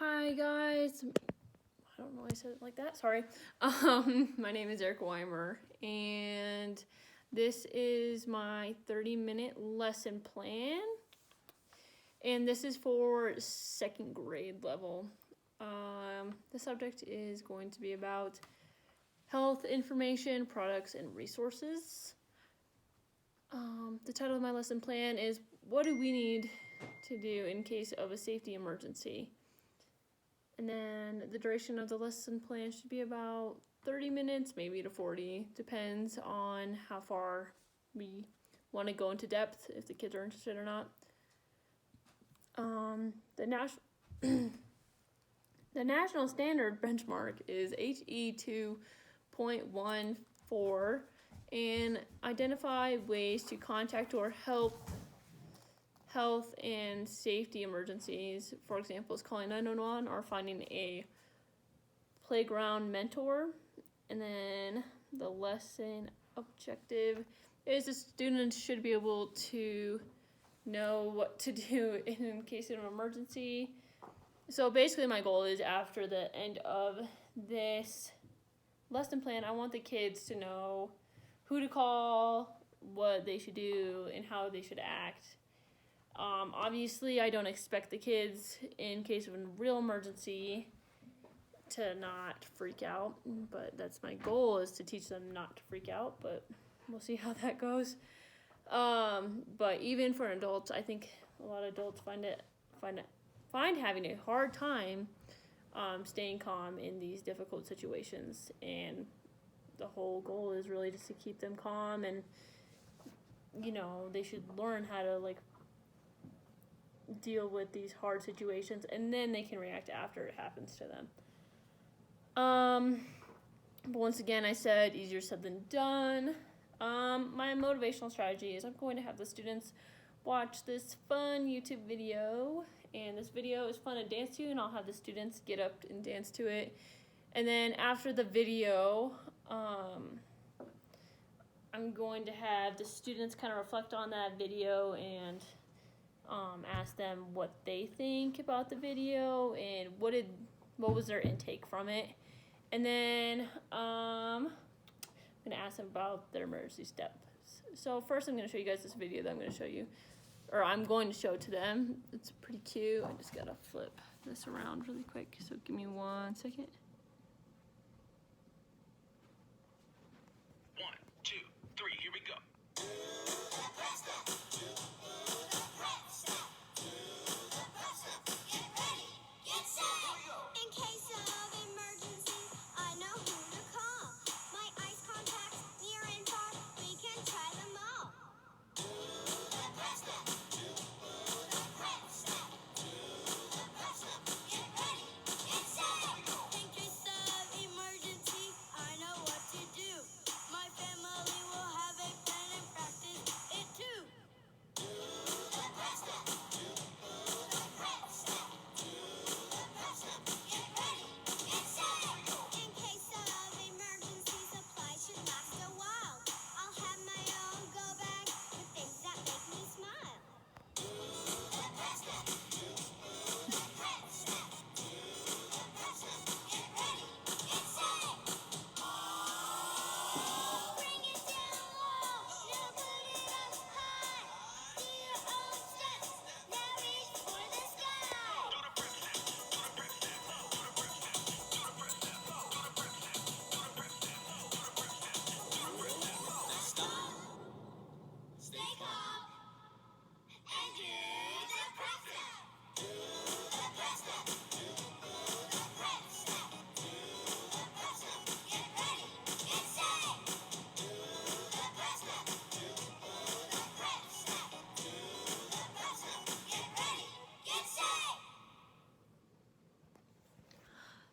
Hi guys. I don't know why I said it like that. Sorry. My name is Erica Weimer, and this is my 30-minute lesson plan. And this is for second grade level. The subject is going to be about health information, products, and resources. The title of my lesson plan is What do we need to do in case of a safety emergency? And then the duration of the lesson plan should be about 30 minutes, maybe to 40. Depends on how far we want to go into depth, if the kids are interested or not. The national standard benchmark is HE 2.14, and identify ways to contact or help health and safety emergencies. For example, is calling 911 or finding a playground mentor. And then the lesson objective is the students should be able to know what to do in case of an emergency. So basically my goal is after the end of this lesson plan, I want the kids to know who to call, what they should do, and how they should act. Obviously, I don't expect the kids, in case of a real emergency, to not freak out, but that's my goal, is to teach them not to freak out, but we'll see how that goes. But even for adults, I think a lot of adults find having a hard time staying calm in these difficult situations, and the whole goal is really just to keep them calm, and they should learn how to deal with these hard situations, and then they can react after it happens to them. But once again, I said easier said than done. My motivational strategy is I'm going to have the students watch this fun YouTube video, and this video is fun to dance to, and I'll have the students get up and dance to it. And then after the video, I'm going to have the students kind of reflect on that video and ask them what they think about the video and what was their intake from it. And then I'm going to ask them about their emergency steps. So first I'm going to show you guys this video that I'm going to show to them. It's pretty cute. I just got to flip this around really quick, so give me 1 second. 1, 2, 3, here we go.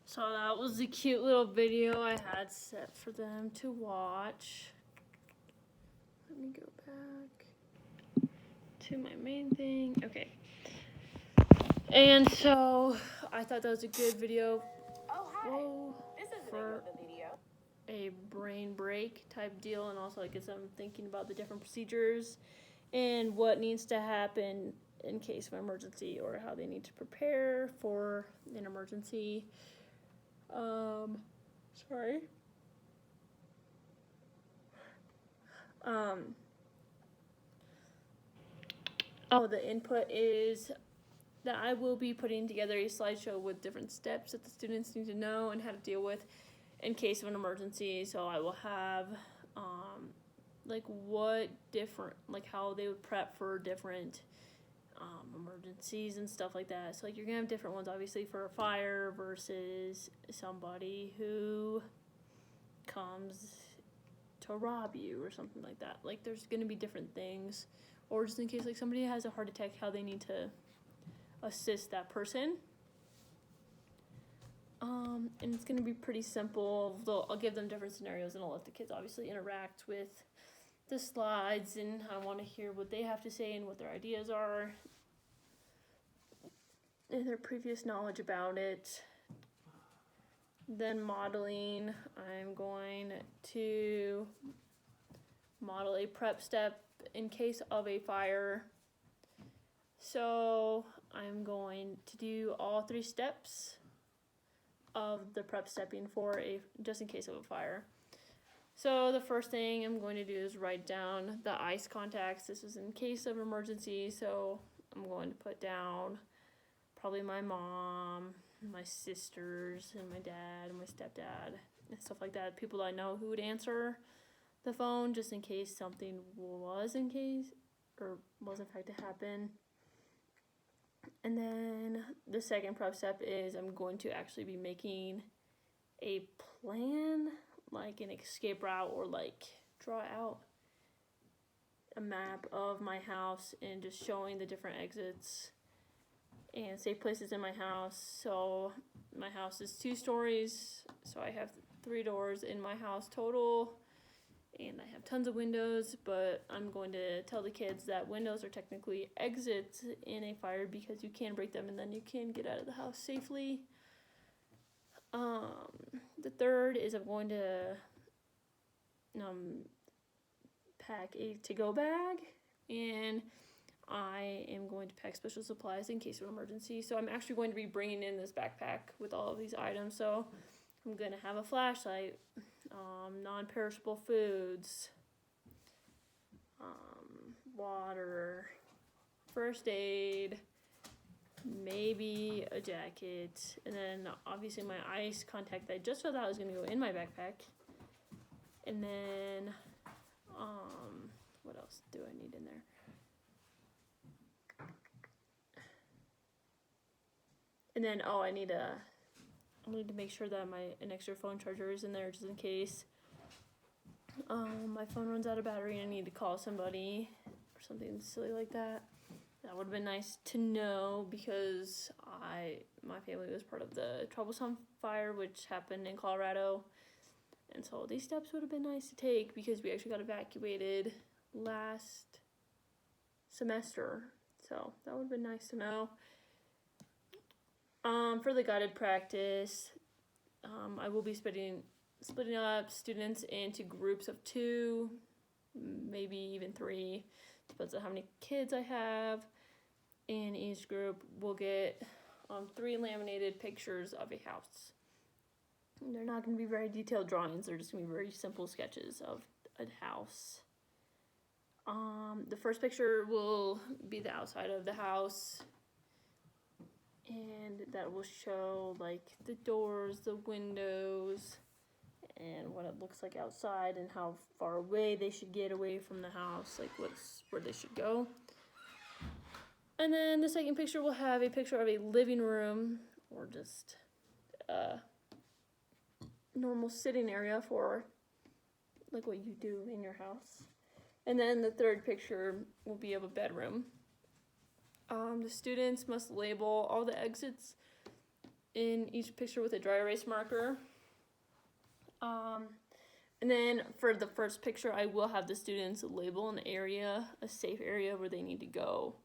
So that was the cute little video I had set for them to watch. Let me go back to my main thing. Okay. And so I thought that was a good video. Oh, hi. Whoa, This is for the video. a brain break type deal, and also gets them thinking about the different procedures and what needs to happen in case of emergency or how they need to prepare for an emergency. Sorry. The input is that I will be putting together a slideshow with different steps that the students need to know and how to deal with in case of an emergency. So I will have how they would prep for different emergencies and stuff like that. So you're gonna have different ones, obviously, for a fire versus somebody who comes to rob you or something like that. There's gonna be different things, or just in case somebody has a heart attack, how they need to assist that person. And it's gonna be pretty simple. I'll give them different scenarios, and I'll let the kids obviously interact with the slides, and I want to hear what they have to say and what their ideas are and their previous knowledge about it. Then modeling, I'm going to model a prep step in case of a fire. So I'm going to do all 3 steps of the prep stepping for just in case of a fire. So the first thing I'm going to do is write down the ice contacts. This is in case of emergency, so I'm going to put down probably my mom, my sisters, and my dad, and my stepdad, and stuff like that. People I know who would answer the phone just in case something was in fact to happen. And then the second prep step is I'm going to actually be making a plan, like an escape route, or draw out a map of my house and just showing the different exits and safe places in my house. So my house is 2 stories, so I have 3 doors in my house total, and I have tons of windows, but I'm going to tell the kids that windows are technically exits in a fire because you can break them and then you can get out of the house safely. The third is I'm going to pack a to-go bag, and I am going to pack special supplies in case of emergency. So I'm actually going to be bringing in this backpack with all of these items. So I'm going to have a flashlight, non-perishable foods, water, first aid, maybe a jacket, and then obviously my ice contact that I just thought that was going to go in my backpack. And then, what else do I need in there? And then, I need to make sure that an extra phone charger is in there just in case my phone runs out of battery and I need to call somebody or something silly like that. That would have been nice to know because my family was part of the Troublesome Fire, which happened in Colorado. And so these steps would have been nice to take because we actually got evacuated last semester. So that would have been nice to know. For the guided practice, I will be splitting up students into groups of 2, maybe even 3. Depends on how many kids I have. And each group will get 3 laminated pictures of a house. They're not going to be very detailed drawings. They're just going to be very simple sketches of a house. The first picture will be the outside of the house. And that will show the doors, the windows, and what it looks like outside and how far away they should get away from the house, where they should go. And then the second picture will have a picture of a living room or just a normal sitting area for what you do in your house. And then the third picture will be of a bedroom. The students must label all the exits in each picture with a dry erase marker. And then for the first picture, I will have the students label an area, a safe area where they need to go,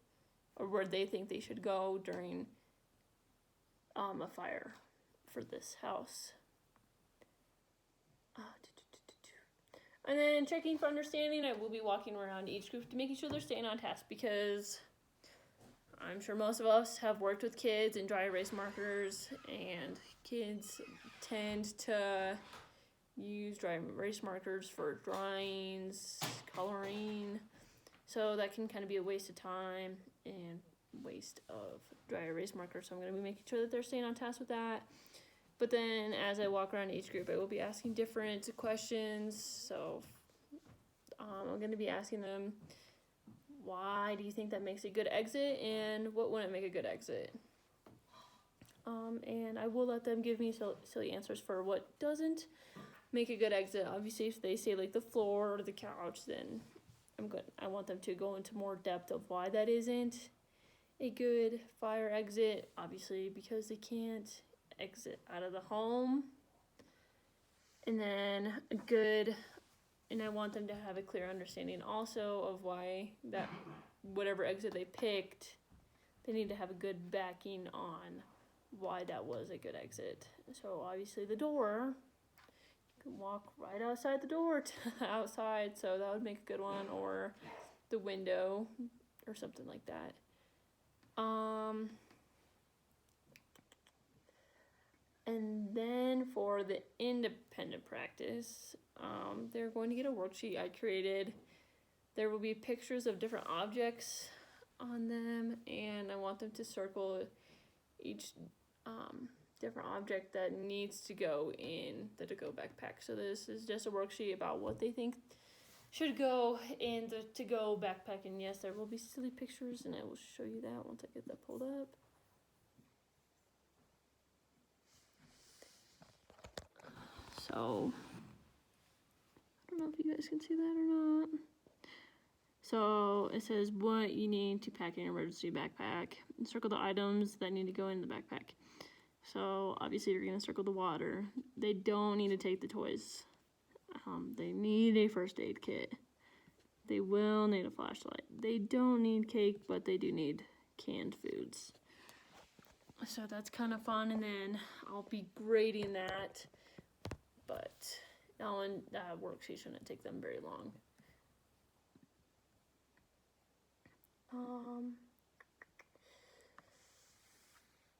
or where they think they should go during a fire for this house. And then checking for understanding, I will be walking around each group to making sure they're staying on task because I'm sure most of us have worked with kids and dry erase markers, and kids tend to use dry erase markers for drawings, coloring, so that can kind of be a waste of time and waste of dry erase markers. So I'm going to be making sure that they're staying on task with that. But then as I walk around each group, I will be asking different questions. So I'm going to be asking them, why do you think that makes a good exit, and what wouldn't make a good exit? And I will let them give me silly answers for what doesn't make a good exit. Obviously, if they say like the floor or the couch, then I want them to go into more depth of why that isn't a good fire exit. Obviously, because they can't exit out of the home. And then and I want them to have a clear understanding also of why that whatever exit they picked, they need to have a good backing on why that was a good exit. So obviously the door, you can walk right outside the door to outside, so that would make a good one, or the window or something like that. And then for the independent practice, they're going to get a worksheet I created. There will be pictures of different objects on them, and I want them to circle each different object that needs to go in the to-go backpack. So this is just a worksheet about what they think should go in the to-go backpack. And yes, there will be silly pictures, and I will show you that once I get that pulled up. So, I don't know if you guys can see that or not. So, it says what you need to pack in an emergency backpack. And circle the items that need to go in the backpack. So, obviously, you're going to circle the water. They don't need to take the toys. They need a first aid kit. They will need a flashlight. They don't need cake, but they do need canned foods. So, that's kind of fun. And then I'll be grading that. But that worksheet shouldn't take them very long.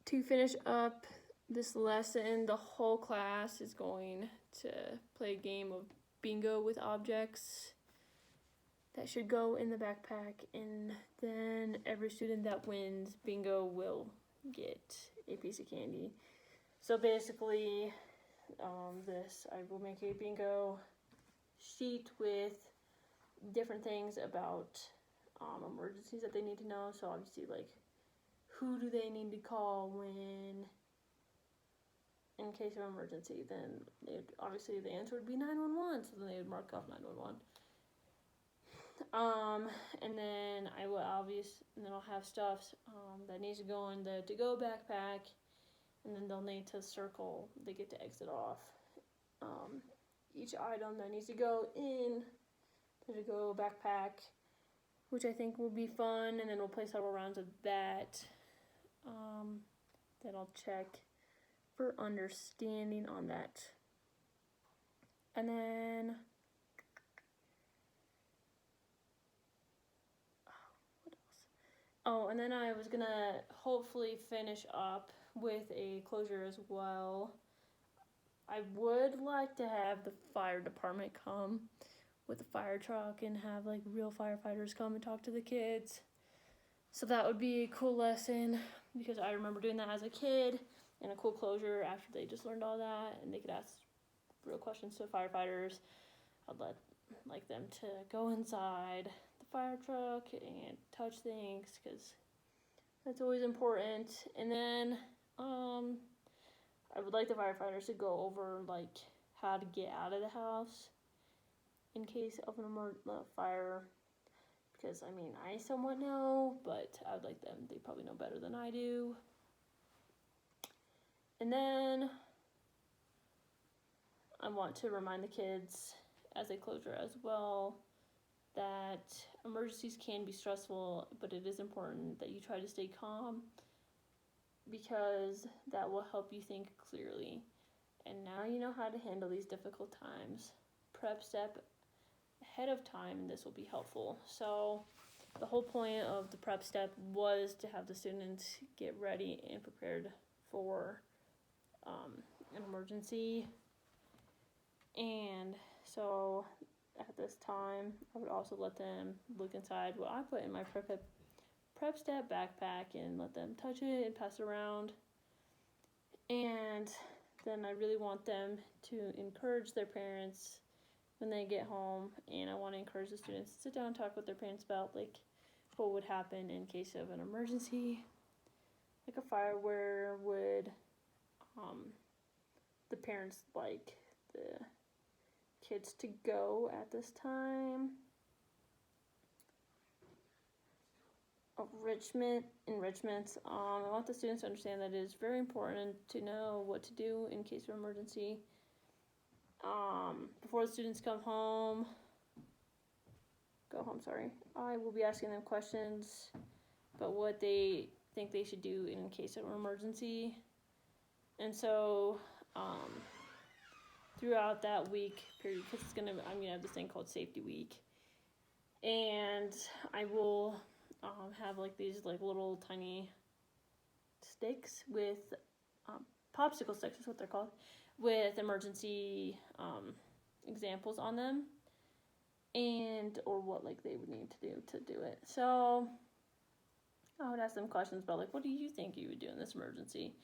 To finish up this lesson, the whole class is going to play a game of bingo with objects that should go in the backpack, and then every student that wins bingo will get a piece of candy. So basically, I will make a bingo sheet with different things about emergencies that they need to know. So obviously, like, who do they need to call when in case of emergency? Then obviously the answer would be 911, so then they would mark off 911. And then I'll have stuff that needs to go in the to-go backpack, and then they'll need to circle, they get to exit off each item that needs to go in the to-go backpack, which I think will be fun. And then we'll play several rounds of that. Then I'll check for understanding on that. And then what else? Oh, and then I was gonna hopefully finish up with a closure as well. I would like to have the fire department come with a fire truck and have like real firefighters come and talk to the kids. So that would be a cool lesson, because I remember doing that as a kid, and a cool closure after they just learned all that, and they could ask real questions to firefighters. I'd like them to go inside the fire truck and touch things, because that's always important. And then I would like the firefighters to go over like how to get out of the house in case of a fire, because I mean, I somewhat know, but I would like them, they probably know better than I do. And then I want to remind the kids as a closure as well that emergencies can be stressful, but it is important that you try to stay calm, because that will help you think clearly. And now you know how to handle these difficult times. Prep step ahead of time, and this will be helpful. So the whole point of the prep step was to have the students get ready and prepared for an emergency. And so at this time, I would also let them look inside what I put in my prep step backpack and let them touch it and pass it around. And then I really want them to encourage their parents when they get home, and I want to encourage the students to sit down and talk with their parents about like what would happen in case of an emergency, like a fire. Where would the parents like the kids to go at this time? Enrichments. I want the students to understand that it is very important to know what to do in case of emergency. Before the students go home, I will be asking them questions about what they think they should do in case of an emergency. And so, throughout that week period, because I'm gonna have this thing called Safety Week, and I will have like these like little tiny sticks with popsicle sticks is what they're called, with emergency examples on them, and or what like they would need to do it. So I would ask them questions about like, what do you think you would do in this emergency?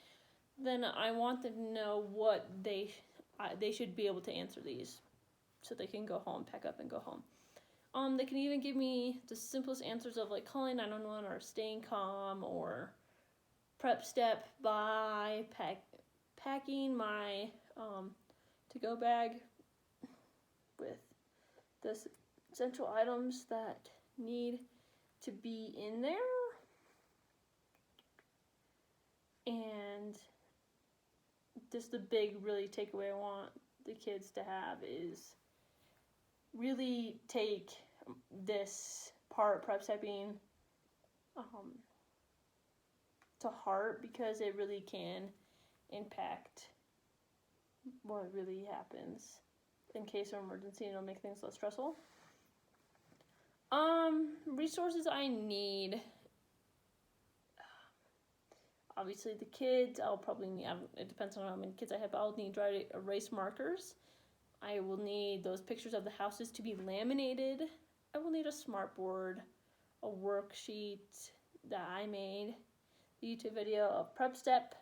Then I want them to know what they should be able to answer these, so they can go home, pack up and go home. They can even give me the simplest answers of like calling 911 or staying calm or prep step by packing my to-go bag with the essential items that need to be in there. And just the big really takeaway I want the kids to have is really take this part, prep stepping, to heart, because it really can impact what really happens in case of emergency, and it'll make things less stressful. Resources I need. Obviously the kids, I'll probably need, it depends on how many kids I have, but I'll need dry erase markers. I will need those pictures of the houses to be laminated. I will need a smart board, a worksheet that I made, the YouTube video of prep step,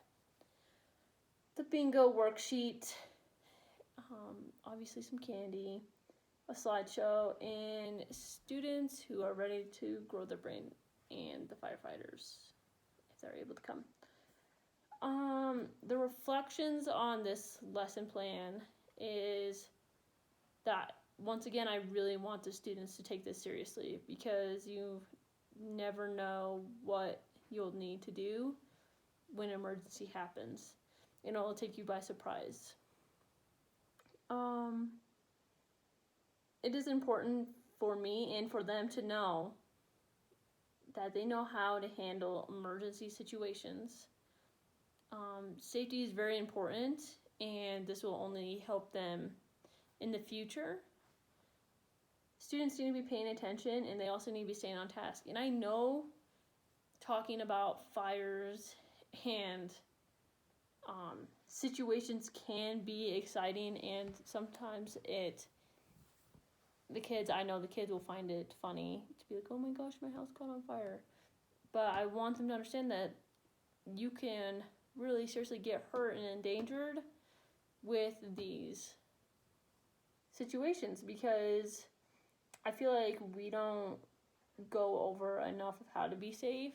the bingo worksheet, obviously some candy, a slideshow, and students who are ready to grow their brain, and the firefighters, if they're able to come. The reflections on this lesson plan is that, once again, I really want the students to take this seriously, because you never know what you'll need to do when an emergency happens, and it'll take you by surprise. It is important for me and for them to know that they know how to handle emergency situations. Safety is very important, and this will only help them in the future. Students need to be paying attention, and they also need to be staying on task. And I know talking about fires and situations can be exciting, and sometimes I know the kids will find it funny to be like, oh my gosh, my house caught on fire. But I want them to understand that you can really seriously get hurt and endangered with these situations, because I feel like we don't go over enough of how to be safe.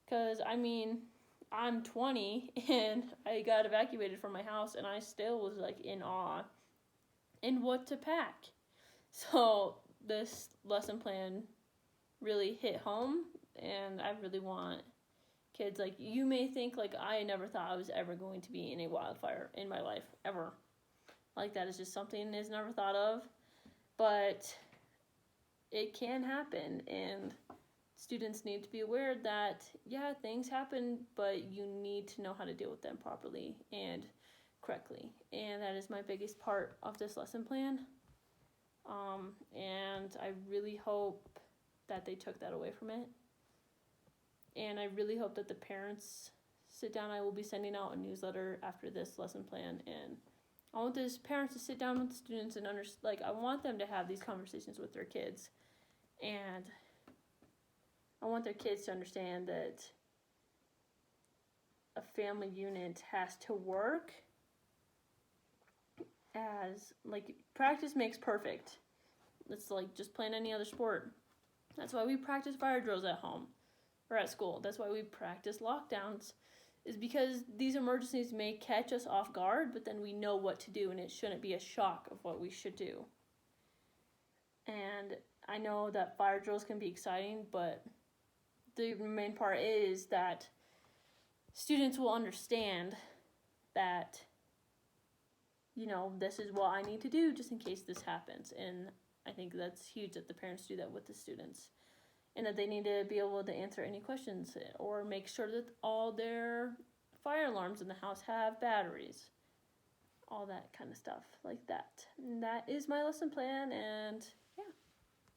Because, I mean, I'm 20 and I got evacuated from my house, and I still was like in awe in what to pack. So this lesson plan really hit home, and I really want kids, like, you may think like I never thought I was ever going to be in a wildfire in my life, ever. Like, that is just something is never thought of, but it can happen, and students need to be aware that, yeah, things happen, but you need to know how to deal with them properly and correctly. And that is my biggest part of this lesson plan. And I really hope that they took that away from it. And I really hope that the parents sit down. I will be sending out a newsletter after this lesson plan, and I want these parents to sit down with the students and I want them to have these conversations with their kids, and I want their kids to understand that a family unit has to work as, like, practice makes perfect. It's like just playing any other sport. That's why we practice fire drills at home or at school. That's why we practice lockdowns, is because these emergencies may catch us off guard, but then we know what to do, and it shouldn't be a shock of what we should do. And I know that fire drills can be exciting, but the main part is that students will understand that, you know, this is what I need to do just in case this happens. And I think that's huge that the parents do that with the students, and that they need to be able to answer any questions or make sure that all their fire alarms in the house have batteries, all that kind of stuff like that. And that is my lesson plan, and yeah.